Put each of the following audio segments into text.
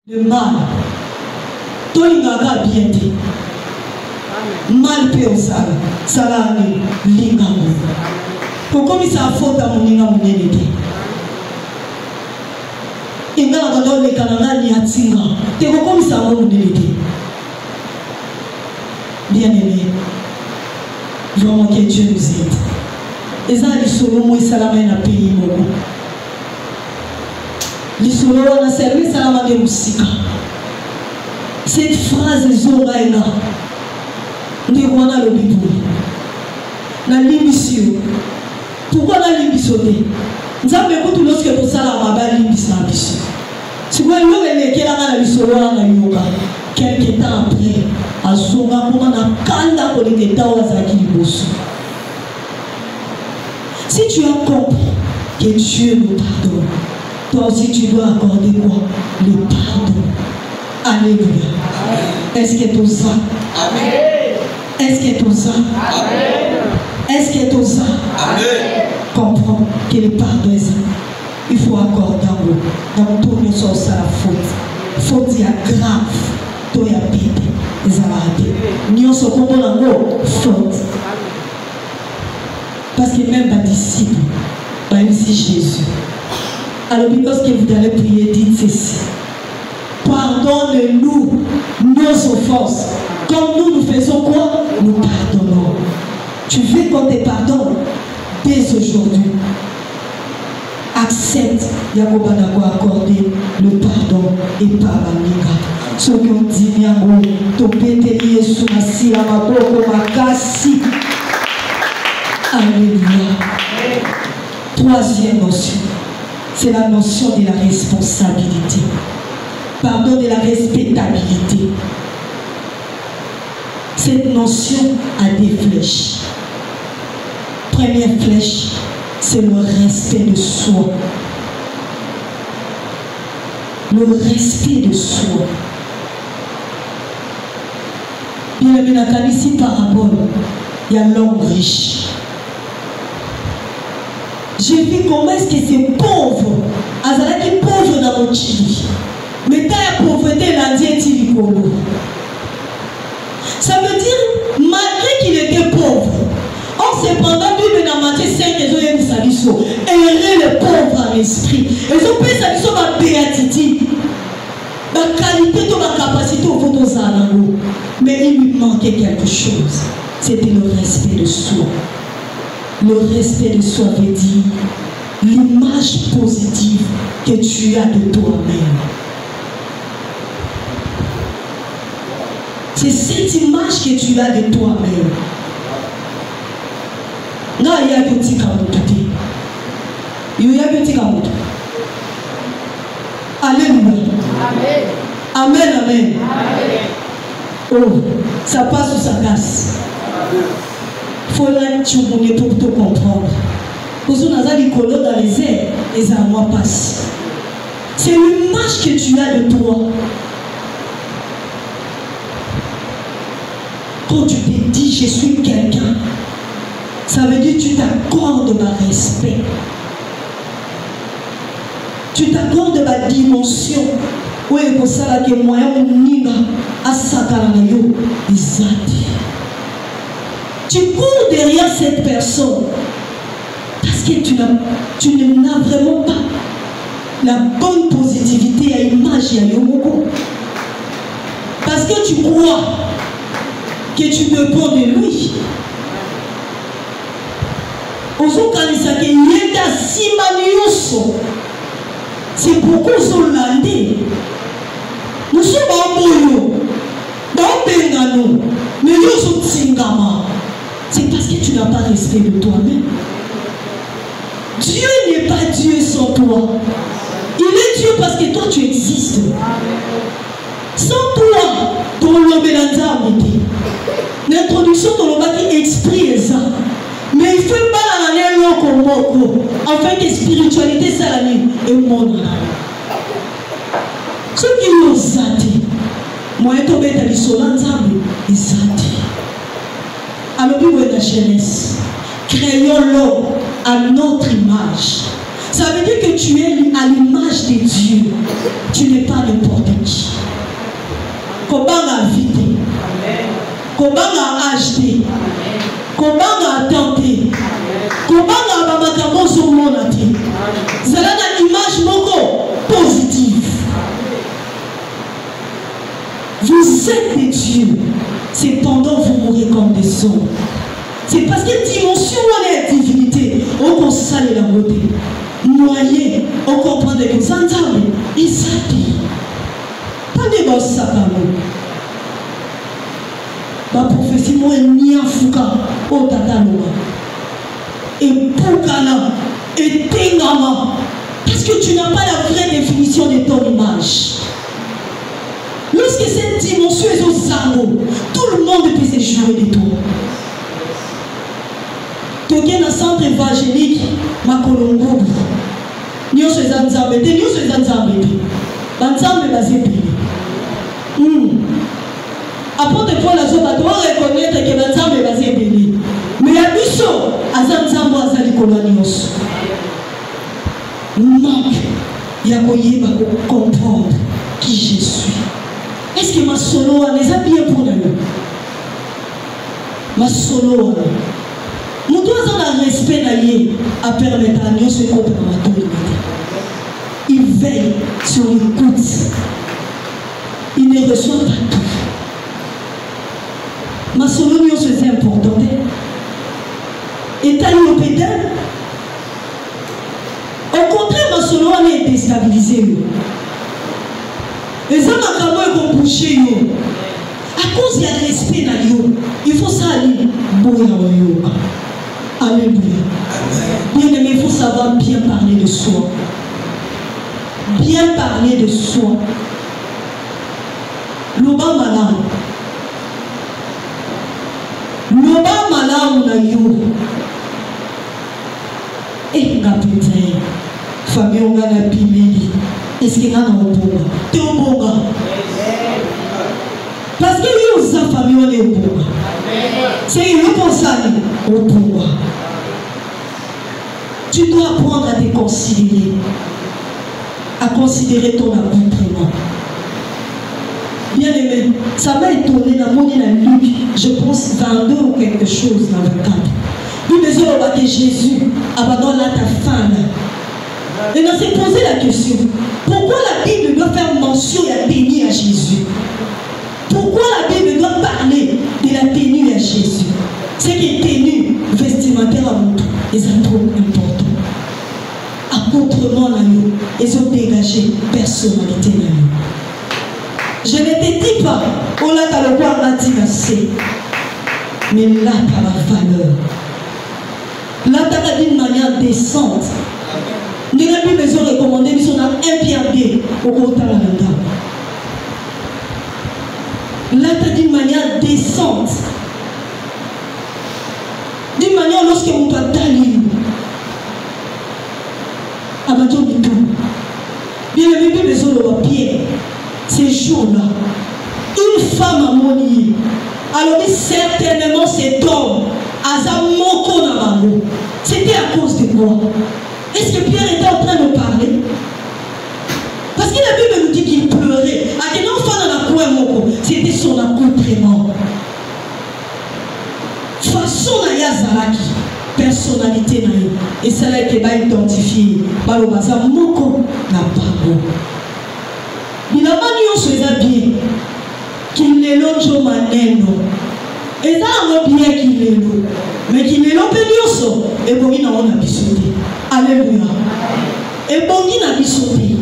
Le mal. Tolingaka bien dit. Mal peut au sala. Salami lingango. Pourquoi il s'en faut à mon linga mon élévé? Il n'a pas donné canana ni atinga. T'es comme ça mon élévé. Bien aimé. Vraiment que Dieu nous aide. Et ça, les solos, moi, salama na pays moko. Les solos, on a servi salama de musika. Cette phrase zoraina, nous avons le Bible. Na limbisio. Pourquoi la limbisio? Nous avons écouté lorsque nous salama ba limbisio. Si vous voulez que la limbisio na yoga, quelques temps après, à Zonga, on a kanda pour les états aux akilibosu. Si tu as compris que Dieu nous pardonne, toi aussi tu dois accorder quoi? Le pardon. Alléluia. Est-ce que tu ça? Amen. Est-ce que tu ça? Amen. Est-ce que tu ça? Amen. Comprends que le pardon est ça. Il faut accorder dans tout le sens à la faute. Faute est grave. Toi y a bébé. Les arabes. Nous sommes comme dans l'eau. Faute. Parce que même les disciples, ici Jésus. Alors, lorsque vous allez prier, dites ceci. Pardonne-nous nos offenses. Comme nous faisons quoi? Nous pardonnons. Tu veux qu'on te pardonne dès aujourd'hui. Accepte Yakobanako accorder le pardon et pardonner. Ce qu'on dit, to pételier sous la silla, ma boko, ma kassi. Alléluia. Troisième notion, c'est la notion de la responsabilité. Pardon, de la respectabilité. Cette notion a des flèches. Première flèche, c'est le respect de soi. Le respect de soi. Bien aimé, ici parabole, il y a l'homme riche. J'ai vu comment est-ce que c'est pauvre. Azala qui est pauvre dans mon chili. Mais ta pauvreté l'a dit ça veut dire, malgré qu'il était pauvre, or cependant, Bible n'a manqué 5 raisons et vous savez ça. Errer le pauvre en esprit. Et vous pouvez savoir ça ma béatitude. Ma qualité, ma capacité au fond de ça. Mais il lui manquait quelque chose. C'était le respect de soi. Le respect de soi veut dire l'image positive que tu as de toi-même. C'est cette image que tu as de toi-même. Non, il y a un petit camouflage. Il y a un petit camouflage. Alléluia. Amen. Amen, amen. Oh, ça passe ou ça casse. Il faut là pour te comprendre. Parce que nous avons des colons dans les airs, les armoires passent. C'est l'image que tu as de toi. Quand tu te dis je suis quelqu'un, ça veut dire que tu t'accordes ma respect. Tu t'accordes ma dimension. Oui, pour ça que moi, à Sakaranayo, tu cours derrière cette personne parce que tu n'as vraiment pas la bonne positivité à l'image de Yomoko. Parce que tu crois que tu dépends de lui. C'est pourquoi nous sommes landés. Nous sommes en boyo, dans Bengano, mais nous sommes Singama. C'est parce que tu n'as pas respect de toi-même. Dieu n'est pas Dieu sans toi. Il est Dieu parce que toi tu existes. Sans toi, ton lobelanda l'introduction de l'obaki esprit est ça. Mais il ne fait pas la comme afin que spiritualité ça et monde. Ceux qui nous zati, moi je tombe dans les solanzambe, ils zati. Alors nous voyons la jeunesse. Créons l'homme à notre image. Ça veut dire que tu es à l'image de Dieu. Tu n'es pas n'importe qui. Vous êtes des dieux. Cependant, vous mourrez comme des hommes. C'est parce que dimension de la divinité, on consale la beauté. Noyé, on comprend que ça entend, il s'habille. Pas de bon sapano. Ma prophétie, moi, ni un fouka, au tatanoa. Et Poukana, et Tengama. Parce que tu n'as pas la vraie définition de ton image. Lorsque cette dimension est au zango, tout le monde peut se jouer de toi. Tu es dans le centre évangélique, Makolongo. Nous sommes en Zambé, nous sommes en Zambé. Dans Zambé, la Zébé. Après, de fois, la Zoba doit reconnaître que dans Zambé, la Zébé. Mais il y a du saut, à Zanzambo, à Zalikolanios. Manque, il y a moyen de comprendre qui je suis. Est-ce que ma solo les a bien pour nous? Ma solo, nous devons avoir un respect à permettre à nous de comprendre. Il veille sur l'écoute. Il ne reçoit pas tout. Ma solo, c'est important. Et t'as eu pédale. Au contraire, ma solo, est déstabilisée. Les hommes ont bouché. À cause du respect, il faut ça aller. Alléluia. Bien aimé, il faut savoir bien parler de soi. Bien parler de soi. L'oba malam. L'oba malam na yo. Et nga putain. Famille on a la pimeli. Est-ce qu'il y a un bon? Tu es au bon gars. Parce que nous, sa famille, on est au bon gars. C'est une pensée au bon gars. Tu dois apprendre à te considérer. À considérer ton accomplissement. Bien aimé, ça m'a étonné dans mon Luc, je pense 22 ou quelque chose dans le cadre. Nous devons que Jésus abandonne ta femme. Et on s'est posé la question, pourquoi la Bible doit faire mention de la tenue à Jésus? Pourquoi la Bible doit parler de la tenue à Jésus? C'est que tenue vestimentaire à mon tour, et c'est trop important. Accoutrement, ils ont dégagé personnalité. Je ne te dis pas, on l'a dans le pouvoir c'est, mais là, tu as la valeur. Là, tu as d'une manière décente. Nous n'avons plus besoin de recommander, nous sommes un Pierre D au côté de la main. Là, tu as d'une manière décente. D'une manière, lorsque on doit t'allumer, à ma tour du tout. Bien aimé, plus besoin de Pierre. Ces jours-là, une femme a monié. Alors, certainement, cet homme, Azamoko Nabango, c'était à cause de moi. Est-ce que Pierre était en train de parler? Parce que la Bible nous dit qu'il pleurait. À quel enfant dans la cour moko, c'était son accoutrement. Façon Naya Zalaki, personnalité Naya. Et celle-là qui va identifier. Balobaza Moko n'a pas beau. Il n'a pas dit aux choses bien. Qu'il ne l'onge maneno. Et ça, on a bien qu'il ne l'onge. Mais qu'il ne l'onge pas. Et bon, il n'a pas bisouté. Alléluia. Et bon, il n'a bisouté.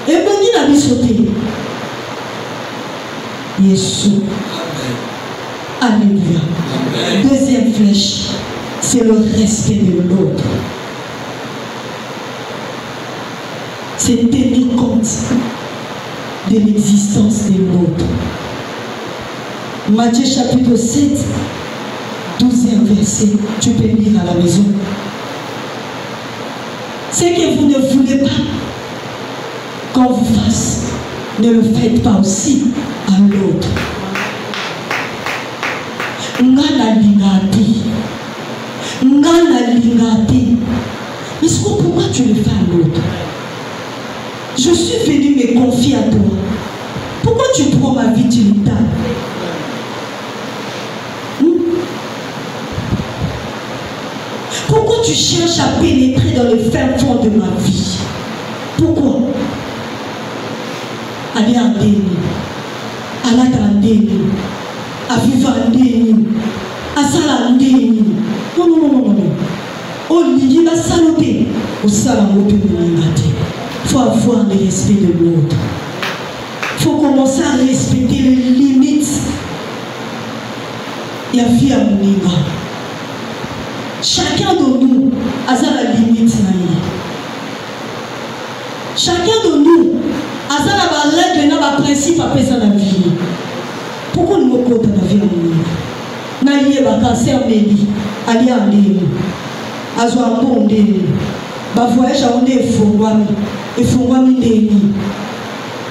Et bon, il n'a bisouté. Yeshua. Alléluia. Deuxième flèche, c'est le respect de l'autre. C'est tenir compte de l'existence de l'autre. Matthieu chapitre 7, 12e verset, tu peux lire à la maison. C'est que vous ne voulez pas qu'on vous fasse, ne le faites pas aussi à l'autre. Ngana lingati. Ngana lingati. Mais pourquoi tu le fais à l'autre? Je suis venu me confier à toi. Pourquoi tu prends ma vie, tu le tapes? Pourquoi tu cherches à pénétrer dans le fin fond de ma vie? Pourquoi? aller en déni, à l'attendre, à vivre en déni, à salam déni. Non, non, non, non, non. Oh, il va saloper. Au salam, au pays, il faut avoir le respect de l'autre. Il faut commencer à respecter les limites. Il y a vie à mon. Chacun de nous a la limite. Chacun de nous a la règle, a principe à faire la vie. Pourquoi nous ne comptons pas la vie à mon? Naïe va cancer méli, aller en déni, azwa bon déni, ba voyage à on est fongwami déni.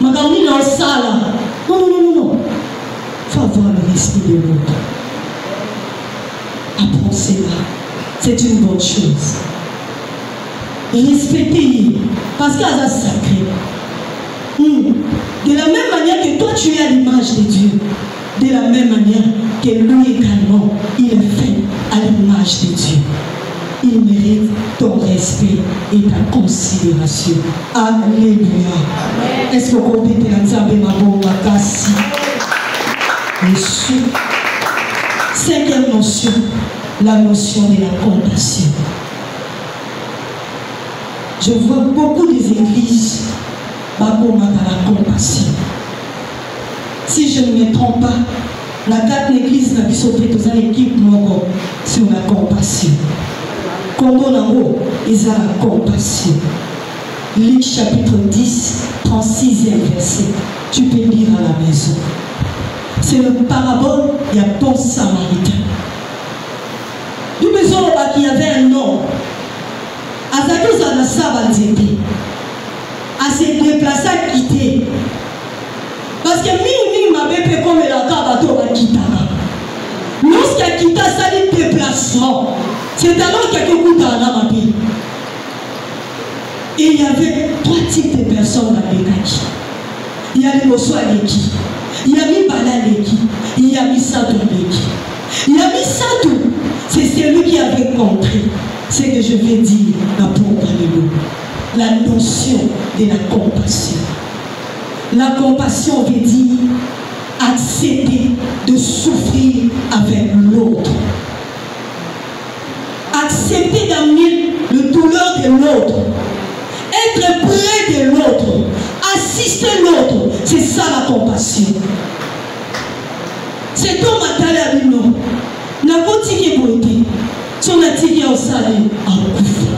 Magamni dans sala. Non, non, non, non. Il faut avoir le respect de l'autre. Apprends cela. C'est une bonne chose. Respectez, parce qu'il y a un sacré. De la même manière que toi tu es à l'image de Dieu, de la même manière que lui également, il est fait à l'image de Dieu. Il mérite ton respect et ta considération. Alléluia. Est-ce que vous comprenez ma bonne makasi? Cinquième notion, la notion de la compassion. Je vois beaucoup des églises dans la compassion. Si je ne me trompe pas, la 4 église n'a pas sauté dans une équipe sur la compassion. Congo Nango, ils ont la compassion. Luc chapitre 10, 36e verset. Tu peux lire à la maison. C'est le parabole, il y a bon samaritain. Du maison qu'il y avait un homme. Azaki Zanassa Banzété. À se déplacer à quitter. Parce que Mimi m'avait comme la cabato va quitter. Lorsqu'il a quitté ça, il déplacement. C'est alors qu'il y a quelque chose dans la vie. Et il y avait 3 types de personnes dans les Kaki. Il y a les Mosso Aleki, il y a mis Bala Aleki, il y a mis Satou Aleki. Il y a mis Satou, c'est celui qui avait compris ce que je vais dire pour la notion de la compassion. La compassion veut dire accepter de souffrir avec l'autre. Accepter d'amener le douleur de l'autre. Être près de l'autre. Assister l'autre. C'est ça la compassion. C'est ton matal à l'union. N'a pas tiqué pour aider. Si on a tiqué au salaire, à couvrir.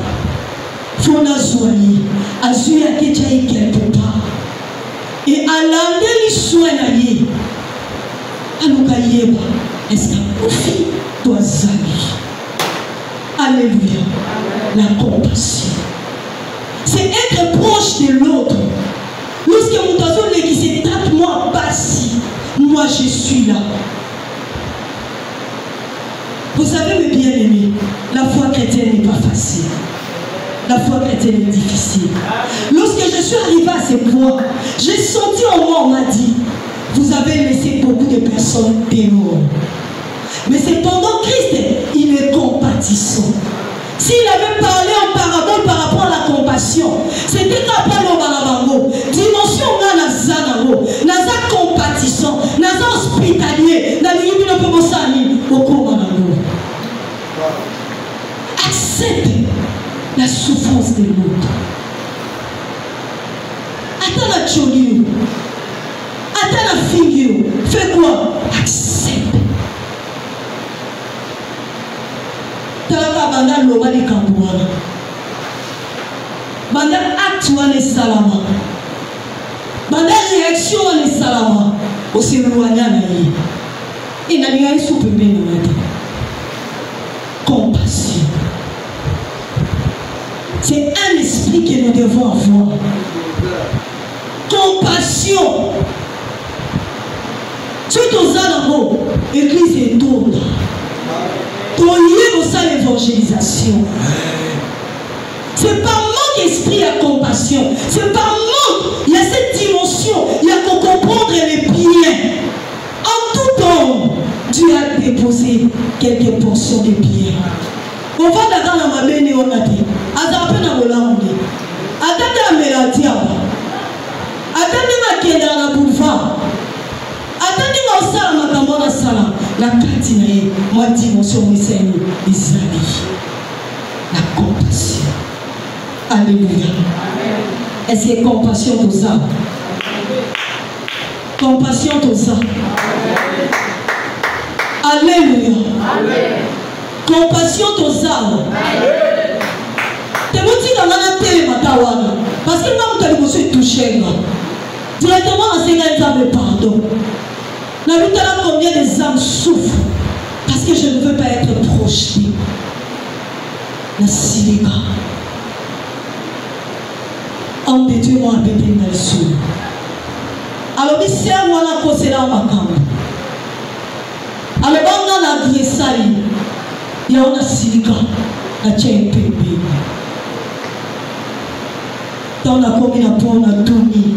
Faut la soigner. À jouer à quelque part. Et à l'amener les soins à y. À nous cailler. Est-ce qu'à couvrir doit s'allier? Alléluia. La compassion. C'est être proche de l'autre. Lorsque mon oiseau qui se tape, moi, pas si. Moi, je suis là. Vous savez, mes bien-aimés, la foi chrétienne n'est pas facile. La foi chrétienne est difficile. Lorsque je suis arrivé à ce point, j'ai senti en moi, on m'a dit, vous avez laissé beaucoup de personnes dehors. Mais c'est pendant Christ, il est compatissant. S'il avait parlé en parabole par rapport à la compassion, c'était qu'après le balabango, dimension nazango, naza compatissant, naza hospitalier, naza pomosani, oko balabango. Accepte la souffrance de l'autre. Attends la choliou, attends la figure, fais quoi? Accepte. Banda loma de Kambouana. Banda acte wane salama. Banda réaction wane salama. Aussi loigna na yi. Et n'a rien soupe bien compassion. C'est un esprit que nous devons avoir. Compassion. Tout aux alamos, église est tourne. Pour lier ça l'évangélisation. C'est par manque d'esprit à compassion. C'est par manque. Il y a cette dimension. Il y a qu'on comprendre les biens. En tout temps, Dieu a déposé quelques portions de biens. On va dans la main et on a dit. Azapé na molande. Atata melatia. Atata na kenda na sala la katine moi dimension miseni izali la compassion. Alléluia. Est-ce que compassion pour ça? Compassion pour ça. Alléluia. Compassion pour ça. Tu me dis dans la télé matawana parce que moi je suis touché directement en Seigneur me pardon. La lutte là combien des âmes souffrent parce que je ne veux pas être projeté. La silica. Homme de Dieu m'a appelé dans le sous. Alors il sert moi la cause là ma camp. Alors on a la gressali. Il y a une silica. La tient pépé. Dans la commune à point on a donné.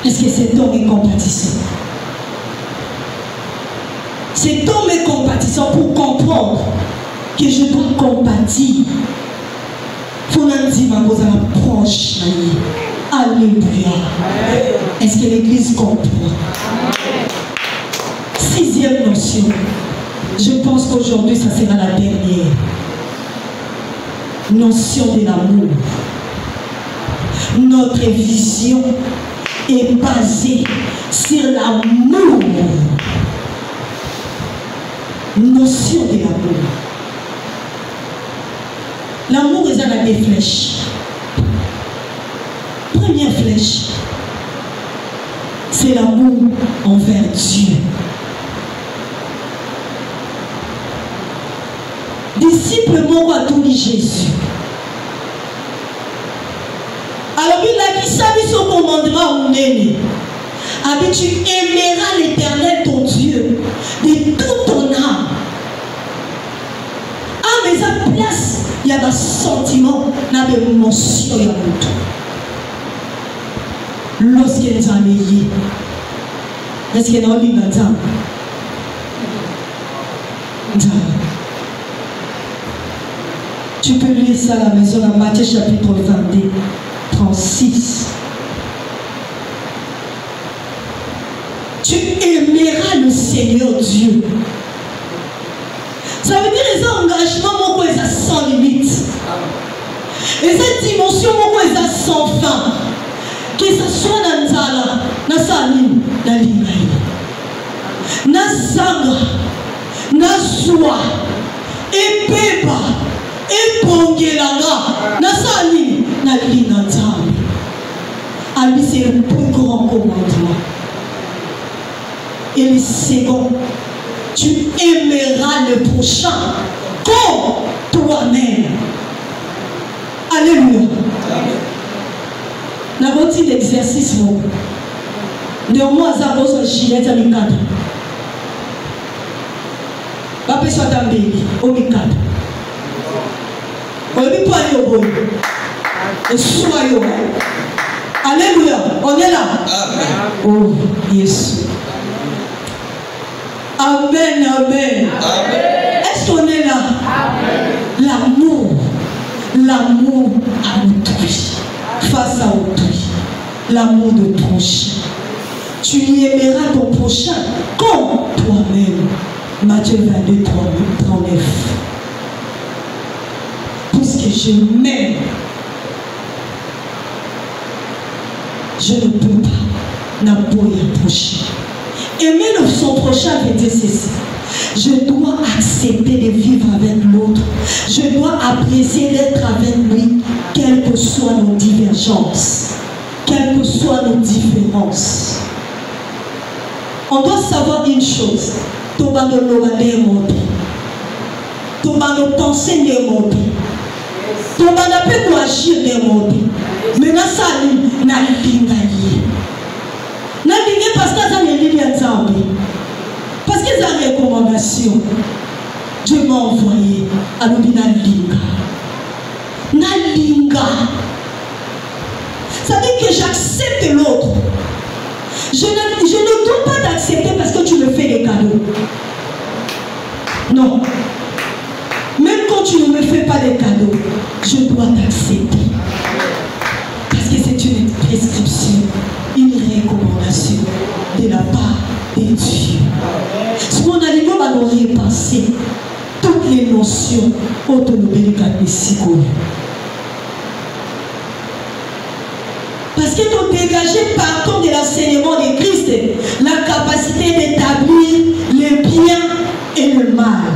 Est-ce que cet homme est compatissant? Cet homme est compatissant pour comprendre que je dois compatir. Il faut nous dire que vous êtes proche. Alléluia. Est-ce que l'église comprend? Sixième notion. Je pense qu'aujourd'hui, ça sera la dernière. Notion de l'amour. Notre vision est basée sur l'amour. Notion de l'amour. L'amour est à des flèches. Première flèche, c'est l'amour envers Dieu. Disciple mon a tout dit Jésus. Alors il a dit ça, son commandement ou néné. Tu aimeras l'Éternel ton Dieu de toute ton âme. Ah, mais à place, il y a des sentiments, il y a des émotions, il y a tout. Lorsqu'il est amélioré, est-ce qu'il y a un livre dans tu peux lire ça à la maison dans Matthieu chapitre 22, 36. Tu aimeras le Seigneur Dieu. Ça veut dire les engagements, mon ça sans limite. Et cette dimension, mon ça sans fin. Que ce soit dans Nzala, dans Salim, dans l'Imaï, dans Sanga, dans Soa, et Peba, et Pongelanga, dans Salim, dans l'Inanzala. Ali, c'est le plus grand commandement. Et le second, tu aimeras le prochain comme toi-même. Alléluia. La routine d'exercice, néanmoins, ça pose un gilet à mi-cadre. Va pas soit un bébé, au mi-cadre. On ne peut pas aller au bout. Et soyons. Alléluia. On est là. Oh, Jésus. Amen, amen. Est-ce qu'on est là? L'amour. L'amour à autrui. Face à autrui. L'amour de prochain. Tu aimeras ton prochain comme toi-même. Matthieu 22, 39. Puisque je m'aime, je ne peux pas n'appuyer un prochain. Aimer son prochain veut dire ceci. Je dois accepter de vivre avec l'autre. Je dois apprécier d'être avec lui, quelles que soient nos divergences, quelles que soient nos différences. On doit savoir une chose. Tout va nous penser des mots. Tout va agir des mots. Mais dans ça, nous n'avons parce que ça n'est pas parce que c'est une recommandation. Dieu m'a envoyé à l'obéna Nalinga. Ça veut dire que j'accepte l'autre. Je ne dois pas t'accepter parce que tu me fais des cadeaux. Non. Même quand tu ne me fais pas des cadeaux, je dois t'accepter. Parce que c'est une prescription, une recommandation de la part de Dieu. Ce dimension autonome ici. Parce que nous dégager partant de l'enseignement de Christ la capacité d'établir le bien et le mal.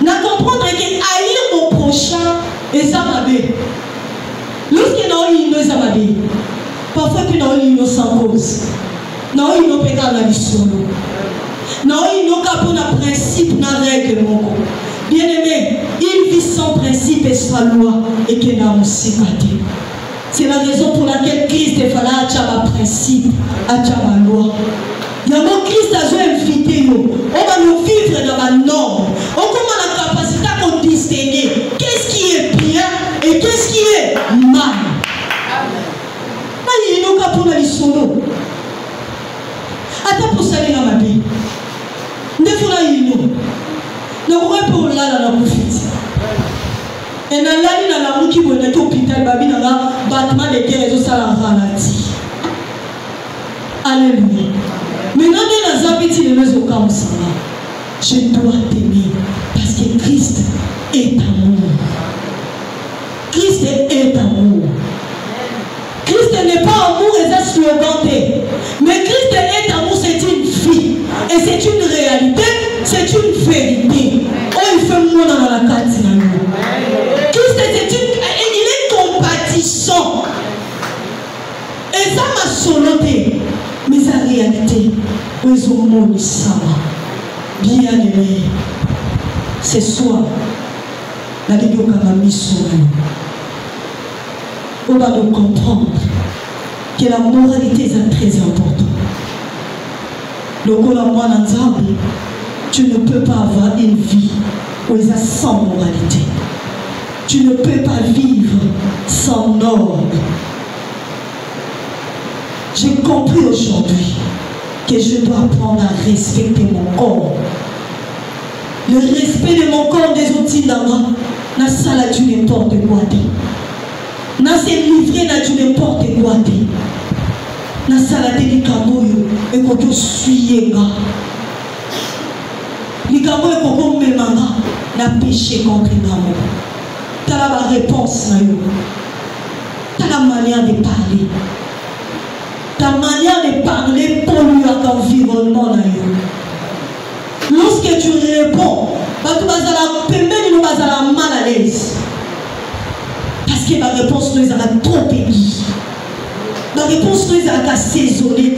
Nous comprenons que haïr mon prochain est ça ma vie. Lorsque nous avons une nous parfois que nous avons une sans cause. Nous avons une pédale à l'issue. Nous avons une cap principe, na règle mon bien aimé, il vit sans principe et sa loi et que nous aussi gâté. C'est la raison pour laquelle Christ est fallu à principe, à la loi. Il y a mon Christ à invité nous. On va nous vivre dans la norme. On a la capacité à distinguer qu'est-ce qui est bien et qu'est-ce qui est mal. Il y a une capacité à l'issolo. Attends pour saluer dans ma vie. Ne faut pas y aller. Ne faut pas pour là dans la profite. Et dans la rue qui est à l'hôpital, babi dans le bâtiment de terre et tout ça la ralenti. Alléluia. Maintenant, dans la petite de mes occasions, je dois t'aimer parce que Christ est amour. Christ est amour. Christ n'est pas amour et c'est slogan. Mais Christ est amour, c'est une vie. Et c'est une réalité, c'est une vérité. Oh, il fait moi dans la carte. Christ est il est compatissant. Et ça m'a sonné. Mais en réalité, ils ont mon sang. Bien aimé. Ce soir, la Bible a mis sur nous. On va nous comprendre que la moralité est très importante. Donc, tu ne peux pas avoir une vie où il y a sans moralité. Tu ne peux pas vivre sans ordre. J'ai compris aujourd'hui que je dois apprendre à respecter mon corps. Le respect de mon corps des outils d'avant n'a ça là du n'importe quoi. N'a c'est livré là du n'importe quoi. N'a ça là des camoyo et qu'on te suit gars. Les camoyo et qu'on me manga n'a péché contre l'amour. T'as la réponse là. T'as la manière de parler. Ta manière de parler pollue l'environnement. Lorsque tu réponds, tu vas mal à l'aise. Parce que ma réponse nous est trop émise. Ma réponse nous est assaisonnée.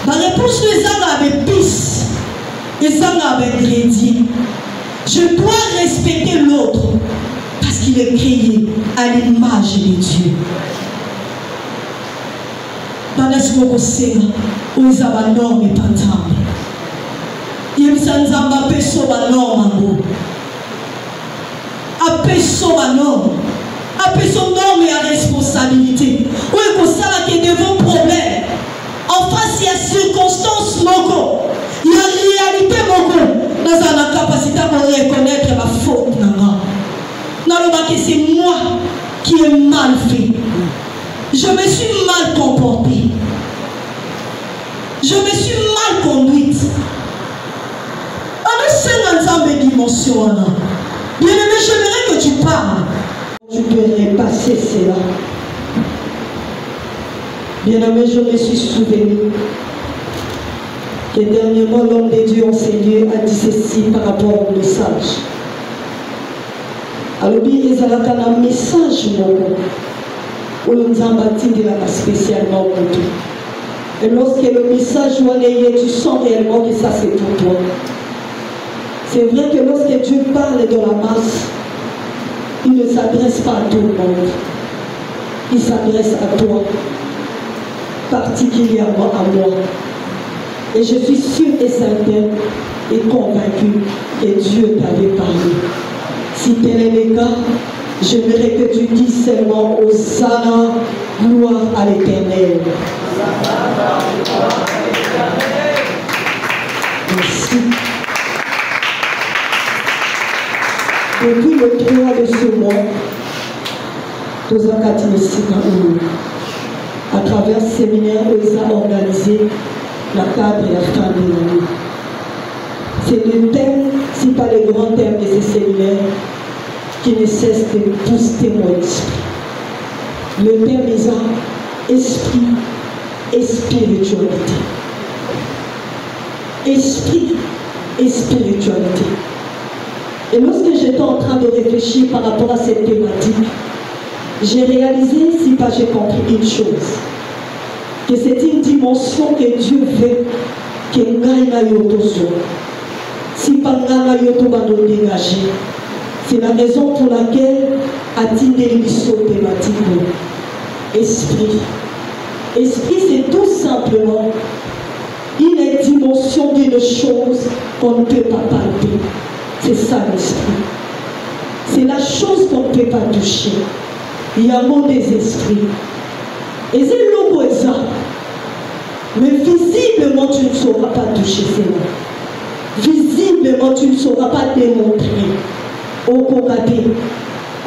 Ma réponse nous est avec pisse. Et ça avec ingrédient. Je dois respecter l'autre parce qu'il est créé à l'image de Dieu. Pendant ce que vous avez des normes et pas de temps. Il y a des gens qui ont des normes. Appelez son norme et à responsabilité. Oui, pour ça, il y a des problèmes. En face, il y a circonstances locaux. Il y a réalité locaux. Nous avons la capacité de reconnaître ma faute. Nous avons que c'est moi qui ai mal fait. Je me suis mal comportée. Je me suis mal conduite. On a 50 ans de dimension. Bien aimé, j'aimerais que tu parles. Tu peux repasser cela. Bien aimé, je me suis souvenu que dernièrement l'homme de Dieu enseigné a dit ceci par rapport au message. Alors, il y a un message. Où nous avons bâti spécialement pour toi. Et lorsque le message tu sens réellement que ça c'est pour toi. C'est vrai que lorsque Dieu parle de la masse, il ne s'adresse pas à tout le monde. Il s'adresse à toi, particulièrement à moi. Et je suis sûre et certaine et convaincue que Dieu t'avait parlé. Si tel est le cas, j'aimerais que tu dises seulement Hosanna, gloire à l'Éternel. Merci. Depuis le 3 de ce mois, à travers ce séminaire, ils ont organisé la cadre et la fin de l'année. C'est le thème, si pas les grands thèmes de ces séminaires, qui ne cesse de booster mon esprit. Le thème est ça, esprit et spiritualité. Esprit et spiritualité. Et lorsque j'étais en train de réfléchir par rapport à cette thématique, j'ai réalisé, si pas j'ai compris une chose, que c'est une dimension que Dieu veut que nous si pas nous dégager. C'est la raison pour laquelle a-t-il des émissions thématiques. Esprit. Esprit, c'est tout simplement une dimension d'une chose qu'on ne peut pas palper. C'est ça l'esprit. C'est la chose qu'on ne peut pas toucher. Il y a un mot des esprits. Et c'est le logo ça. Mais visiblement, tu ne sauras pas toucher cela. Visiblement, tu ne sauras pas démontrer. Au Kokate,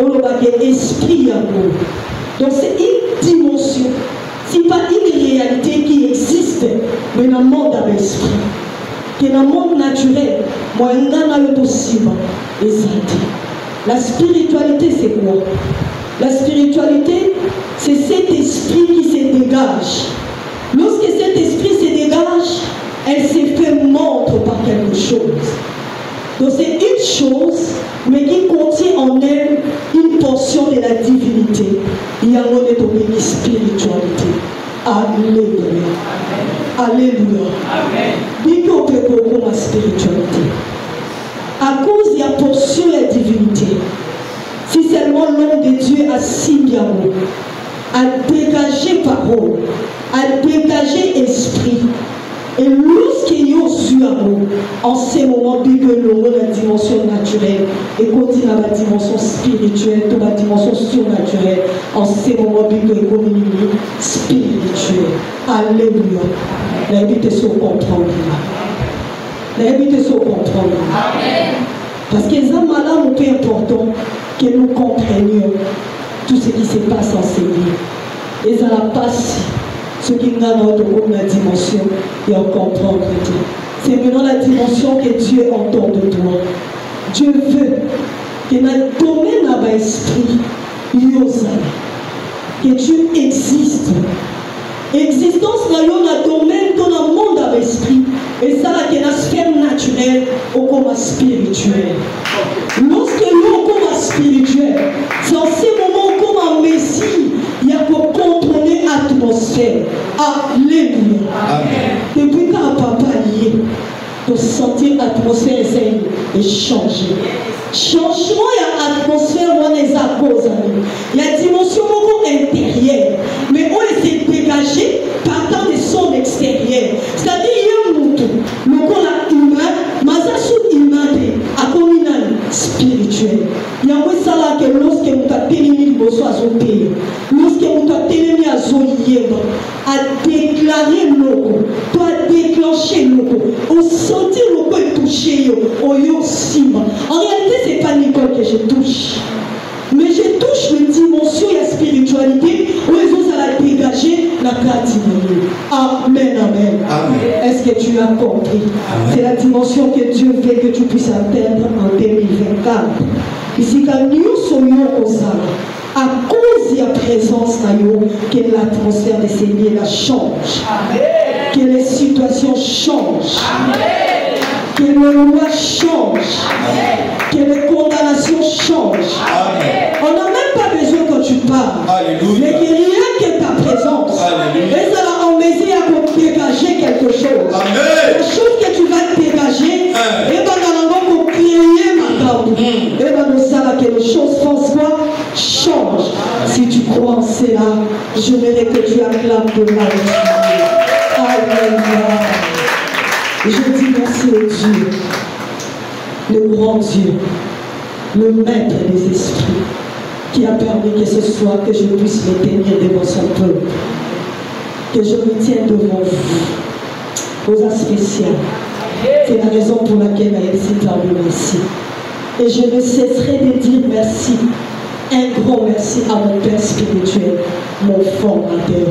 au Lobake, esprit à vous. Donc c'est une dimension. C'est pas une réalité qui existe, mais dans le monde avec l'esprit. Que dans le monde naturel, moi, il y a le possible. La spiritualité, c'est quoi? La spiritualité, c'est cet esprit qui se dégage. Lorsque cet esprit se dégage, elle se fait montre par quelque chose. Donc c'est une chose, mais qui contient en elle une portion de la divinité. Il y a un mot de spiritualité. Alléluia. Alléluia. Dis qu'on peut beaucoup la spiritualité. À cause de la portion de la divinité, si seulement l'homme de Dieu a si bien à dégager parole, à dégager esprit, et lorsqu'il y a su en ces moments, puis que l'on a la dimension naturelle et continue à la dimension spirituelle, toute la dimension surnaturelle, en ces moments, puis que l'on spirituelle. Alléluia. La vie est sur contrôle. La vie est sur contrôle. Parce que c'est un malin peu important que nous comprenions tout ce qui se passe en ces vies. Et ça la passe. Ce qui n'a pas la dimension et on comprend que c'est maintenant la dimension que Dieu entend de toi. Dieu veut que dans le domaine de l'esprit, que Dieu existe. Existence dans le domaine dans le monde de l'esprit. Et ça, c'est la sphère naturelle ou comme spirituelle. Lorsque nous comme spirituel, c'est en ces moments comme un Messie, il y a pour contrôler l'atmosphère. Alléluia. Depuis quand papa lié, de sentir l'atmosphère et changer. Changement, il y a l'atmosphère, on est à cause. Il y a une dimension intérieure, mais on est dégagé partant de son extérieur. C'est-à-dire, il y a un mouton, le corps humain, mais ça sous humain, à communal spirituel. Il y a un ça que lorsque vous avez télémis à son pays, lorsque vous avez télémis à son yéba, à déclarer l'eau, à déclencher l'eau, au sentir l'eau et toucher au yossima. En réalité, ce n'est pas Nicole que je touche. Mais je touche la dimension et la spiritualité où ils ont à la dégager la catégorie. Amen, amen. Est-ce que tu as compris? C'est la dimension que Dieu veut que tu puisses atteindre en 2024. Ici, quand nous soyons au Zara, à cause de la présence que l'atmosphère de Seigneur la change. Que les situations changent. Que les lois changent. Que les condamnations changent. On n'a même pas besoin quand tu parles. Mais que rien que ta présence. Et ça va en mesure à dégager quelque chose. La chose que tu vas dégager, et bien dans pour créer ma corde. Et bien dans ça, que les choses fassent quoi? Change. Si tu crois en cela, je verrai que tu acclames de la vie. Alléluia. Je dis merci au Dieu, le grand Dieu, le maître des esprits, qui a permis que ce soir que je puisse me tenir devant son peuple, que je me tienne devant vous, aux spécial. C'est la raison pour laquelle elle s'est parmi merci. Et je ne cesserai de dire merci, un grand merci à mon Père spirituel, mon formateur,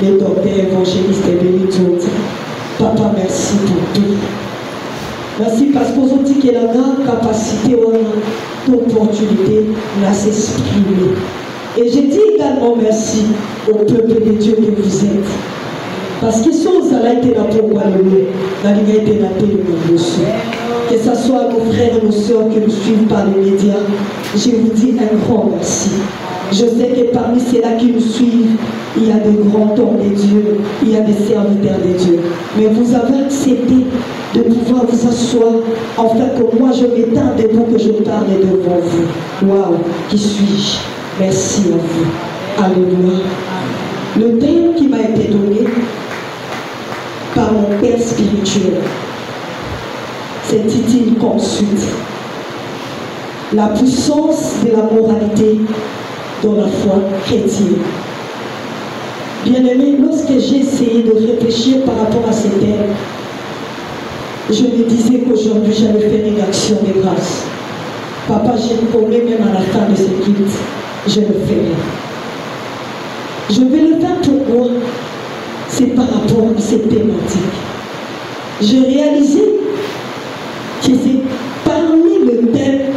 le docteur évangéliste et bénédictin. Papa, merci pour tout. Merci parce qu'on dit qu'il a une capacité, d'opportunité à s'exprimer. Et je dis également merci au peuple de Dieu que vous êtes. Parce que si vous avez été là pour moi, la ligne a été là pour nous. Que ce soit nos frères et nos soeurs qui nous suivent par les médias, je vous dis un grand merci. Je sais que parmi ceux-là qui nous suivent, il y a des grands hommes de Dieu, il y a des serviteurs de Dieu. Mais vous avez accepté de pouvoir vous asseoir, afin que moi je m'étende debout, que je parle devant vous. Waouh, qui suis-je? Merci à vous. Alléluia. Le thème qui m'a été donné par mon père spirituel s'intitule comme suite: la puissance de la moralité dans la foi chrétienne. Bien-aimé, lorsque j'ai essayé de réfléchir par rapport à ce thème, je me disais qu'aujourd'hui j'allais faire une action de grâce. Papa, j'ai promis même à la fin de ce culte, je le ferai. Je vais le faire pour moi, c'est par rapport à cette thématique. J'ai réalisé que c'est parmi le thème,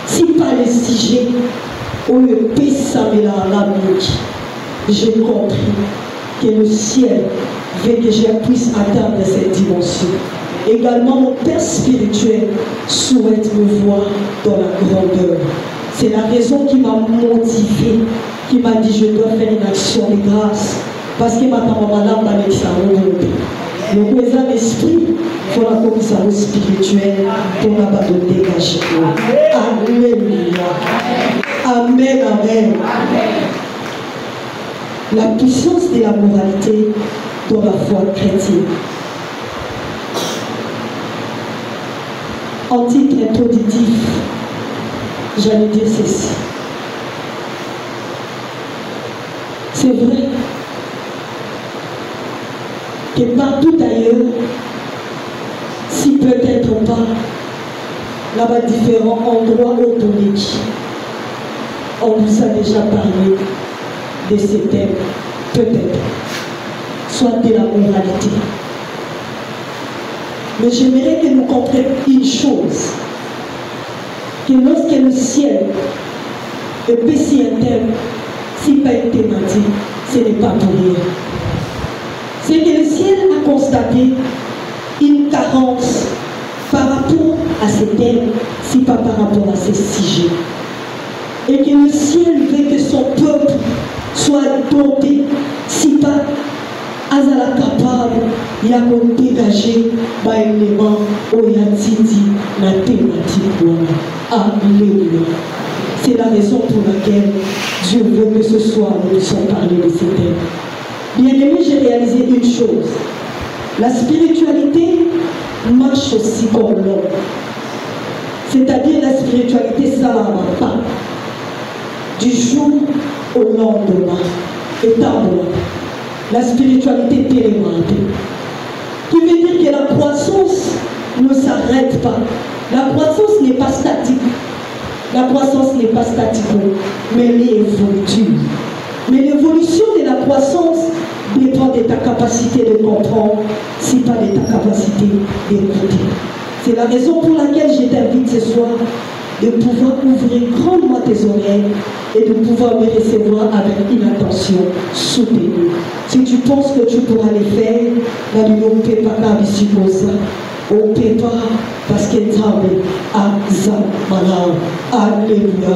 si pas le sujet, où le pays s'amène à la nuit, j'ai compris que le ciel veut que je puisse atteindre cette dimension. Également, mon père spirituel souhaite me voir dans la grandeur. C'est la raison qui m'a motivé, qui m'a dit je dois faire une action de grâce. Parce que ma maman m'a dit ça. Le présent esprit, il faut la commission spirituelle pour la battre dégager. Alléluia. Amen, amen. La puissance de la moralité dans la foi chrétienne. En titre introductif, j'allais dire ceci. C'est vrai que partout ailleurs, si peut-être pas, là-bas différents endroits autoniques, on vous a déjà parlé de ces thèmes, peut-être, soit de la moralité. Mais j'aimerais que nous comprenions une chose, que lorsque le ciel est si un thème, si pas une thématique, ce n'est pas pour rien. C'est que le ciel a constaté une carence par rapport à ces thèmes, si pas par rapport à ces sujets. Et que le ciel veut que son peuple soit doté, si pas Azala capable, il y a qu'on dégager par un élément où il y a dit la thématique. Alléluia. C'est la raison pour laquelle Dieu veut que ce soir nous puissions parler de ces thèmes. Bien aimé, j'ai réalisé une chose. La spiritualité marche aussi comme l'homme. C'est-à-dire la spiritualité, ça ne va pas. Du jour au lendemain, étant la spiritualité télémante. Qui veut dire que la croissance ne s'arrête pas. La croissance n'est pas statique. La croissance n'est pas statique, mais elle est évolutive. Mais l'évolution de la croissance dépend de ta capacité de comprendre, si pas de ta capacité d'écouter. C'est la raison pour laquelle je t'invite ce soir de pouvoir ouvrir grandement tes oreilles et de pouvoir me recevoir avec une attention soutenue. Si tu penses que tu pourras les faire, la ne peut pas faire ici pour ça. On ne peut pas parce que Dieu a Zamana. Alléluia.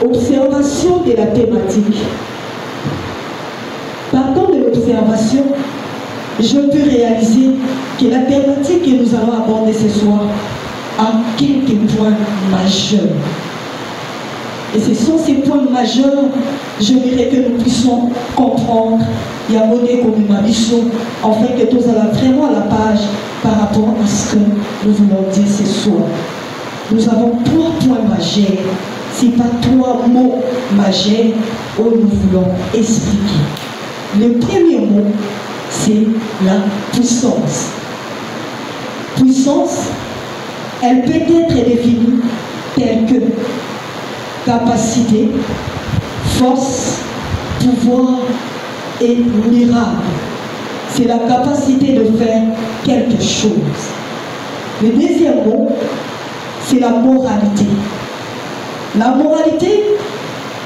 Observation de la thématique. Partant de l'observation, je peux réaliser que la thématique que nous allons aborder ce soir a quelques points majeurs. Et ce sont ces points majeurs, j'aimerais que nous puissions comprendre. Il y a monnaie comme une mission, afin que tous allons vraiment à la page par rapport à ce que nous voulons dire ce soir. Nous avons 3 points majeurs, si pas 3 mots majeurs où nous voulons expliquer. Le premier mot, c'est la puissance. Puissance, elle peut être définie telle que capacité, force, pouvoir et miracle. c'est la capacité de faire quelque chose. Le deuxième mot, c'est la moralité. La moralité,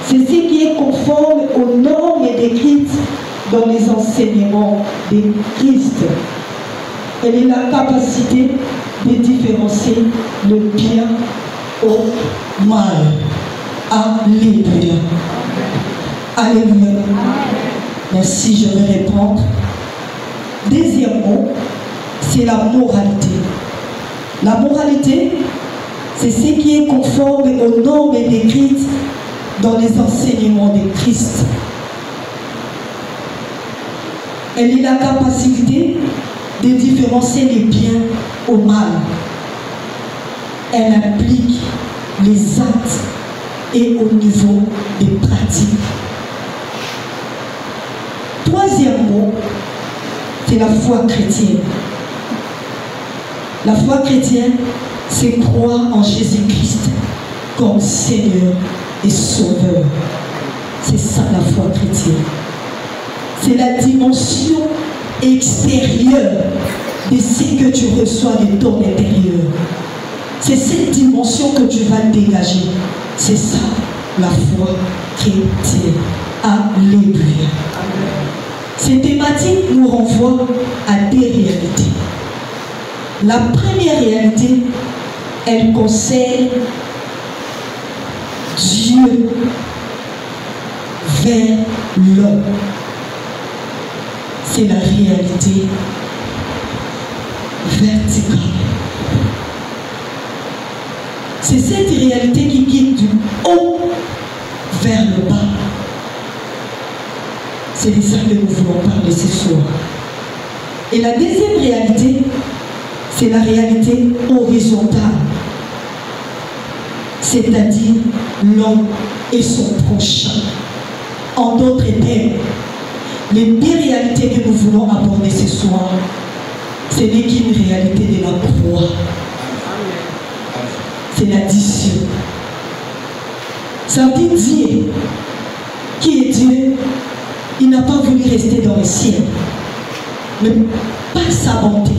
c'est ce qui est conforme aux normes décrites dans les enseignements de Christ. Elle est la capacité de différencier le bien au mal. Alléluia. Alléluia. Merci, je vais répondre. Deuxième mot, c'est la moralité. La moralité, c'est ce qui est conforme aux normes décrites dans les enseignements de Christ. Elle est la capacité de différencier le bien au mal. Elle implique les actes et au niveau des pratiques. Troisième mot, c'est la foi chrétienne. La foi chrétienne, c'est croire en Jésus-Christ comme Seigneur et Sauveur. C'est ça la foi chrétienne. C'est la dimension extérieure de ce que tu reçois de ton intérieur. C'est cette dimension que tu vas dégager. C'est ça la foi chrétienne. Alléluia. Cette thématique nous renvoie à des réalités. La première réalité, elle concerne Dieu vers l'homme. C'est la réalité verticale. C'est cette réalité qui guide du haut vers le bas. C'est de ça que nous voulons parler ce soir. Et la deuxième réalité, c'est la réalité horizontale. C'est-à-dire l'homme et son prochain. En d'autres termes, les deux réalités que nous voulons aborder ce soir, ce n'est qu'une réalité de la croix. C'est l'addition. Ça veut dire Dieu, qui est Dieu, il n'a pas voulu rester dans le ciel. Mais par sa bonté,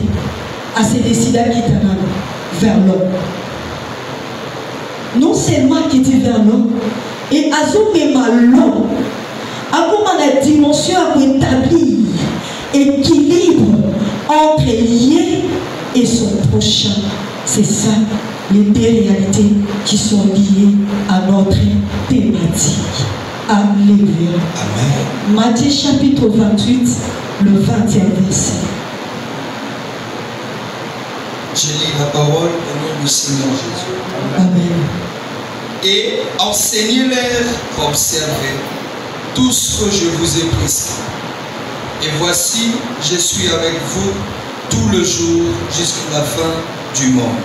à ses décideurs qui t'amènent vers l'homme. Non seulement qui était vers l'homme, et à ce moment l'homme, à comment la dimension a établir équilibre entre lié et son prochain. C'est ça, les deux réalités qui sont liées à notre thématique. Alléluia. Amen. Matthieu chapitre 28, le 21e verset. Je lis la parole au nom du Seigneur Jésus. Amen. Et enseignez-leur à observer tout ce que je vous ai prescrit. Et voici, je suis avec vous tout le jour jusqu'à la fin du monde.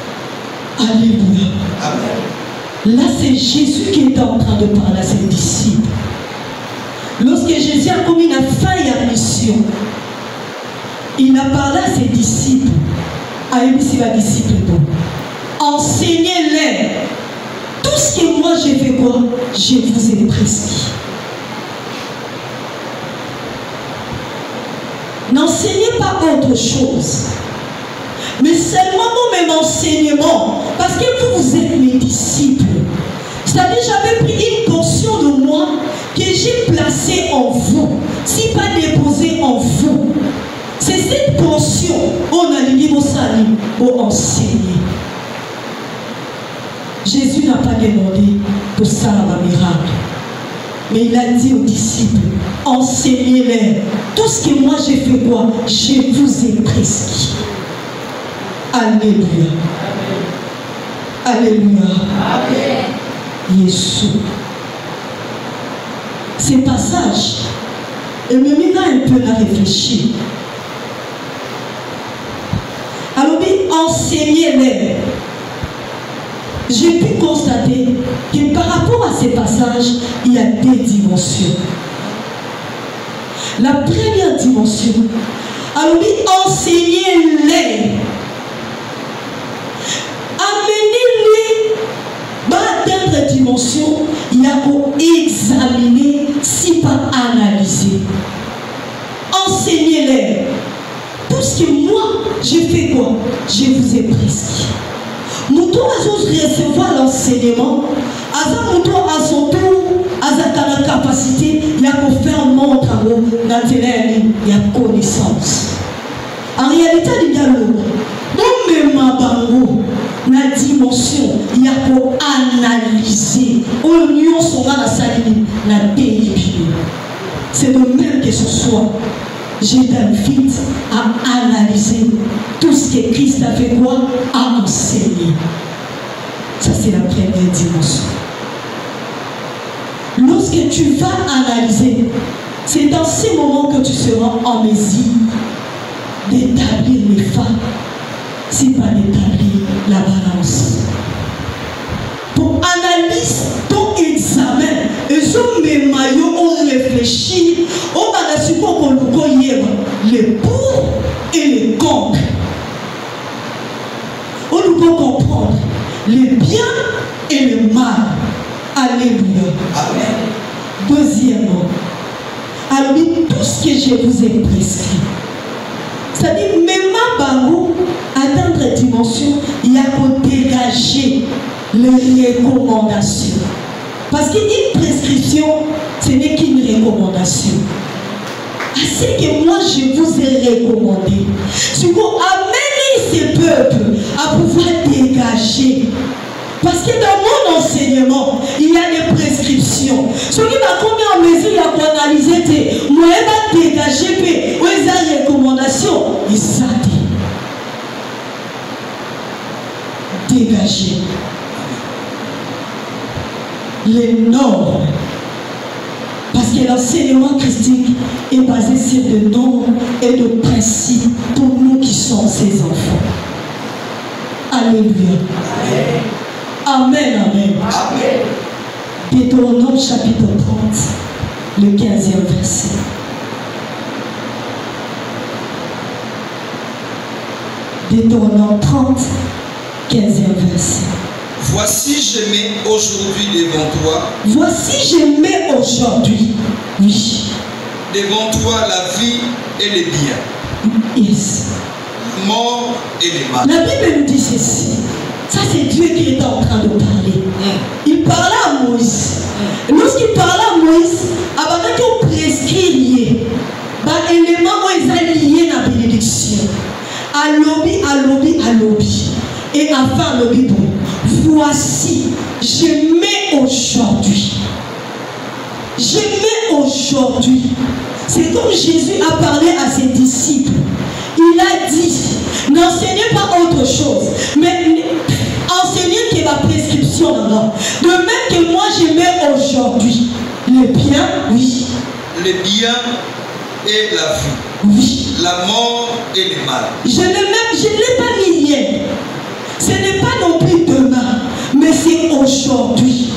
Alléluia. Amen. Là, c'est Jésus qui est en train de parler à ses disciples. Lorsque Jésus a commis la fin et la mission, il a parlé à ses disciples. Enseignez-les. Tout ce que moi j'ai fait quoi, je vous ai prescrit. N'enseignez pas autre chose, mais seulement mon même enseignement, parce que vous êtes mes disciples. C'est-à-dire, j'avais pris une portion de moi que j'ai placée en vous, si pas déposée en vous. C'est cette portion on a dit au salut pour enseigner. Jésus n'a pas demandé pour ça un miracle, mais il a dit aux disciples, enseignez-les. Tout ce que moi j'ai fait quoi, je vous ai prescrit. Alléluia. Alléluia. Amen. Jésus. Ces passages, et me met un peu à réfléchir. Alors, enseignez-les. J'ai pu constater que par rapport à ces passages, il y a deux dimensions. La première dimension, alors enseignez-les. Amenez-les dans d'autres dimensions, il y a pour examiner, si pas analyser. Enseignez-les. fait quoi? Je vous ai prescrit. Mouton a recevoir l'enseignement. Asa mouton à son tour, asa la capacité, il y a qu'on faire montre à vous, il y a connaissance. En réalité, il y a le même bango, la dimension, il y a qu'on analyser. Au lieu de la saline, la délibérée. C'est de même que ce soit. Je t'invite à analyser tout ce que Christ a fait quoi? À enseigner. Ça, c'est la première dimension. Lorsque tu vas analyser, c'est dans ces moments que tu seras en mesure d'établir les faits, si pas d'établir la balance. Ton analyse, ton examen, et ce même maillot, on réfléchit, on va la supporter qu'on nous connaisse les pour et les contre. On nous peut comprendre les biens et le mal. Alléluia. Amen. Deuxièmement, alors tout ce que je vous ai prescrit, c'est-à-dire même bango, atteindre dimension, il y a pour dégager les recommandations. Parce qu'une prescription, ce n'est qu'une recommandation. Assez que moi je vous ai recommandé, c'est pour amener ces peuples à pouvoir dégager. Parce que dans mon enseignement, il y a des prescriptions. Ce qui va combien en mesure il y a pour analyser, moi je vais dégager, où il y a des recommandations, il s'est dégager les normes. Parce que l'enseignement christique est basé sur des normes et des principes pour nous qui sommes ses enfants. Alléluia. Amen, amen. Amen. Deutéronome chapitre 30, le 15e verset. Deutéronome 30, 15e verset. Voici, je mets aujourd'hui devant toi. Voici, je mets aujourd'hui, oui, devant toi la vie et les biens. Yes. La mort et les mal. La Bible nous dit ceci. Ça, c'est Dieu qui est en train de parler. Il parlait à Moïse. Lorsqu'il parlait à Moïse, avant qu'il prescrit les éléments où ils sont liés à la bénédiction. À lobby. Et enfin, le Bible. Voici, je mets aujourd'hui. Je mets aujourd'hui. C'est comme Jésus a parlé à ses disciples. Il a dit, n'enseignez pas autre chose, mais enseignez que la prescription là. De même que moi je mets aujourd'hui les biens, oui. Les biens et la vie. Oui. La mort et le mal. Je ne l'ai pas mis hier. Ce n'est pas non plus demain, mais c'est aujourd'hui.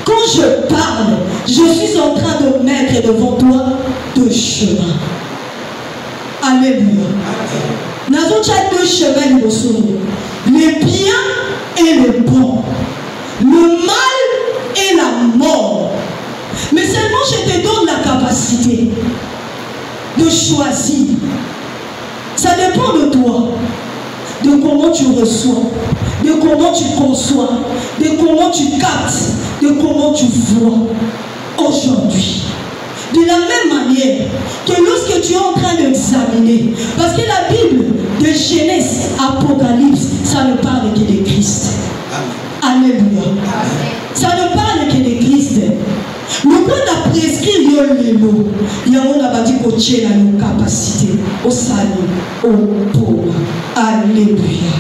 Quand je parle, je suis en train de mettre devant toi deux chemins. Alléluia. Nous avons deux chemins de sauver. Le bien et le bon. Le mal et la mort. Mais seulement je te donne la capacité de choisir. Ça dépend de toi. De comment tu reçois, de comment tu conçois, de comment tu captes, de comment tu vois aujourd'hui. De la même manière que lorsque tu es en train d'examiner, parce que la Bible de Genèse, Apocalypse, ça ne parle que de Christ. Alléluia. Ça ne parle que de Christ. Le point de prescrire l'élo, il y a un dit que tu as une capacité au salut, au pauvre. Alléluia.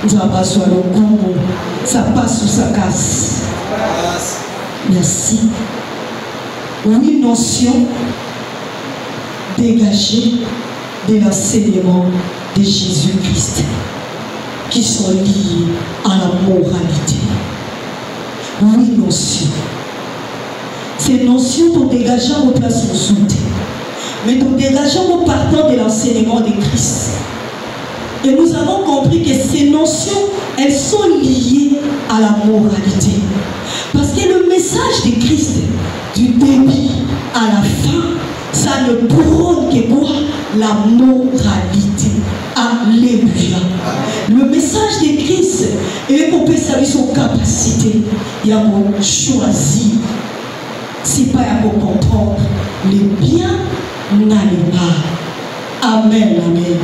Ça passe ou ça casse. Merci. Une notion dégagée de l'enseignement de Jésus-Christ qui sont liés à la moralité. Une notion. Ces notions pour dégager en place au soute, mais pour dégager en partant de l'enseignement de Christ. Et nous avons compris que ces notions, elles sont liées à la moralité. Parce que le message de Christ, du début à la fin, ça ne prône que quoi? La moralité. Alléluia. Le message de Christ est qu'on peut savoir son capacité. Il y a choisi. Si pas à comprendre les biens n'allez pas. Amen, amen.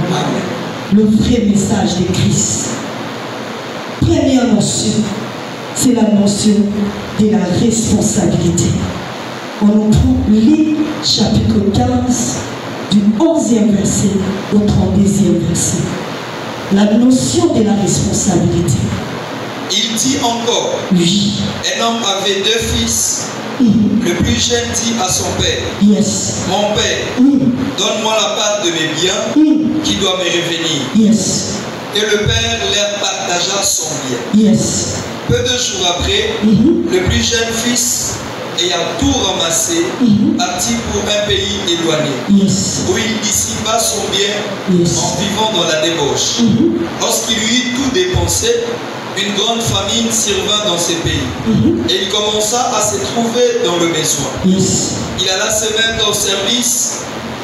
Le vrai message de Christ. Première notion, c'est la notion de la responsabilité. On nous prend Luc chapitre 15 du 11e verset au 32e verset. La notion de la responsabilité. Il dit encore, oui. Un homme avait 2 fils. Le plus jeune dit à son père, yes. Mon père, donne-moi la part de mes biens qui doit me revenir. Yes. Et le père leur partagea son bien. Yes. Peu de jours après, le plus jeune fils, ayant tout ramassé, partit pour un pays éloigné, où il dissipa son bien en vivant dans la débauche. Lorsqu'il eut tout dépensé, une grande famine survint dans ces pays. Et il commença à se trouver dans le besoin. Il alla se mettre au service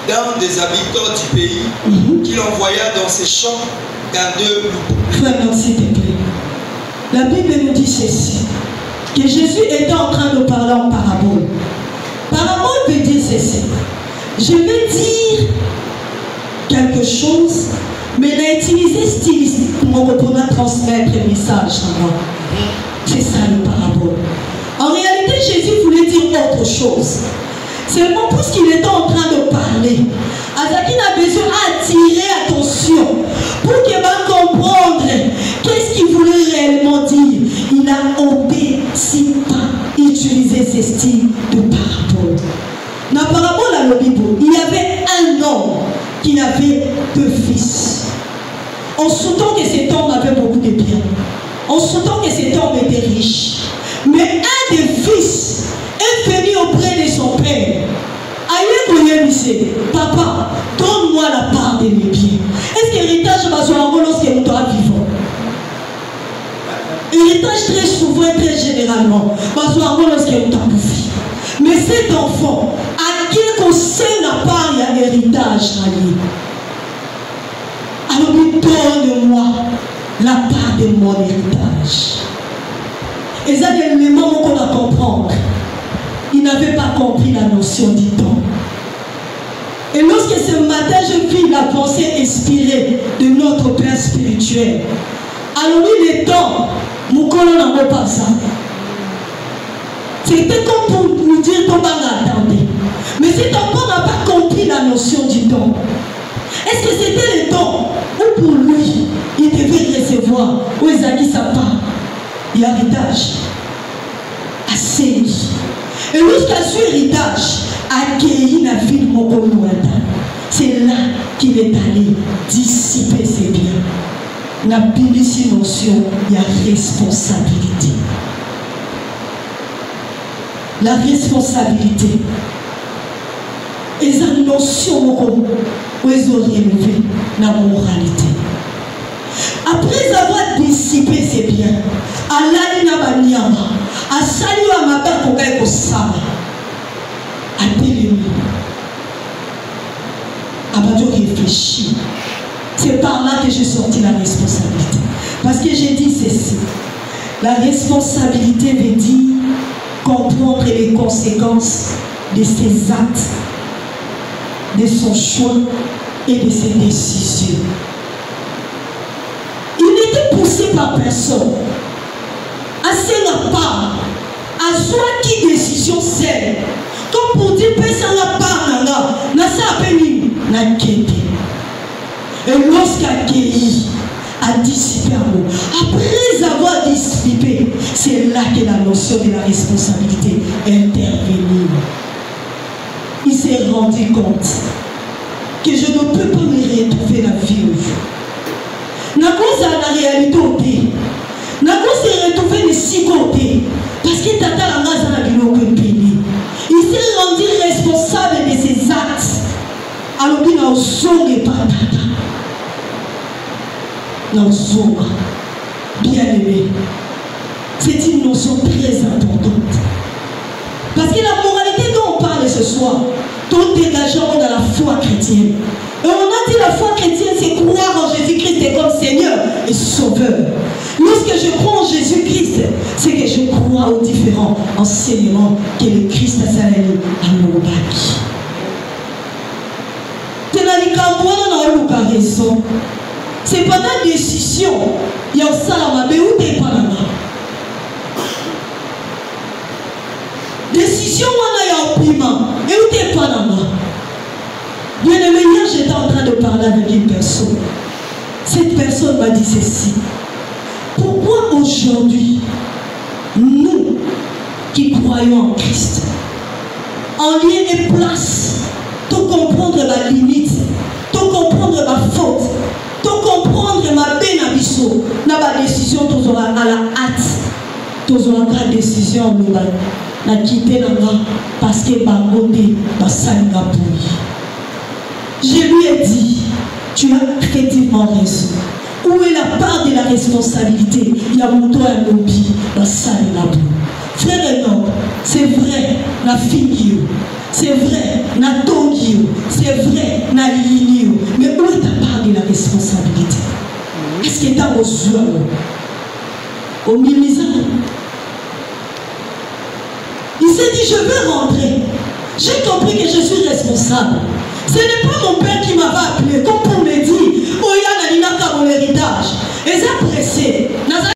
d'un des habitants du pays qu'il envoya dans ses champs garder le loup. S'il te plaît. La Bible nous dit ceci, que Jésus était en train de parler en parabole. Parabole veut dire ceci. Je vais dire quelque chose, mais il a utilisé stylistiquement pour transmettre le message à moi. C'est ça le parabole. En réalité, Jésus voulait dire autre chose. Seulement puisqu'il était en train de parler, Azaki a besoin d'attirer attention pour qu'il va comprendre qu'est-ce qu'il voulait réellement dire. Il a opté si pas utiliser ce style de parabole. Dans la parabole à la Bible, il y avait un homme qui avait 2 fils. En sous-entend que cet homme avait beaucoup de biens. En sous-entend que cet homme était riche. Mais un des fils est venu auprès de son père. Papa, donne-moi la part de mes biens. Est-ce que l'héritage va se rendre lorsque nous sommes vivants? L'héritage très souvent et très généralement va se rendre lorsque nous sommes vivants. Mais cet enfant, à qui conseille la part, il y a l'héritage. Alors donne-moi la part de mon héritage. Et ça, c'est l'élément qu'on a comprendre. Il n'avait pas compris la notion du temps. Et lorsque ce matin je vis la pensée inspirée de notre Père spirituel, alors lui le temps, nous connaissons pas ça. C'était comme pour nous dire qu'on va attendre. Mais cet enfant n'a pas compris la notion du temps. Est-ce que c'était le temps où pour lui, il devait recevoir où Ezaki sa part, l'héritage, assez. Et lorsqu'à ce héritage, accueilli la ville Mokolouata, c'est là qu'il est allé dissiper ses biens. La Bible ici notion, il y a responsabilité. La responsabilité. Et la notion où ils ont élevé la moralité. Après avoir dissipé ses biens, Allah n'a pas dit à saluer à ma père pour qu'elle soit à télémi. Abadio réfléchit. C'est par là que j'ai sorti la responsabilité. Parce que j'ai dit ceci. La responsabilité veut dire comprendre les conséquences de ses actes, de son choix et de ses décisions. Il n'était poussé par personne. À ce part, à soit qui décision c'est, comme pour dire personne n'a pas n'a pas appelé n'a quitté. Et lorsqu'accueilli a dissipé après avoir dissipé, c'est là que la notion de la responsabilité est intervenue. Il s'est rendu compte que je ne peux pas me retrouver la vie au jour. N'a cause à la réalité au pays. N'a cause de retrouver les 6 côtés. Parce que tata la masse à la pays. Il s'est rendu responsable de ses actes. Alors il n'a pas par tata. Bien aimé, c'est une notion très importante. Parce que la moralité dont on parle ce soir, tout dégagement dans la foi chrétienne. Et on a dit la foi chrétienne, c'est croire en Jésus Seigneur et Sauveur. Lorsque je crois en Jésus-Christ, c'est que je crois aux différents enseignements que le Christ a salé à nos baki. C'est pas ta décision. Il y a un salamabé ou t'es pas là. Décision, on a un piment. Et où t'es pas là. Bien aimé, hier j'étais en train de parler avec une personne. Cette personne m'a dit ceci. Pourquoi aujourd'hui, nous qui croyons en Christ, en lieu et place, de comprendre ma limite, de comprendre ma faute, de comprendre ma bénabisso, na ba décision tous à la hâte, tous aura la décision na quitter la main parce que bangote basalinga pour. Je lui ai dit, tu as effectivement raison. Où est la part de la responsabilité? Il y a mon toit et mon billet basalinga pour. Frère et non, c'est vrai, la fille. C'est vrai, na tongio, c'est vrai, na linio. Mais où est ta part de la responsabilité? Est-ce que tu as besoin au mimizan? Il s'est dit, je vais rentrer. J'ai compris que je suis responsable. Ce n'est pas mon père qui m'avait appelé, comme pour me dire, oh, il y a mon héritage. Et ça pressé.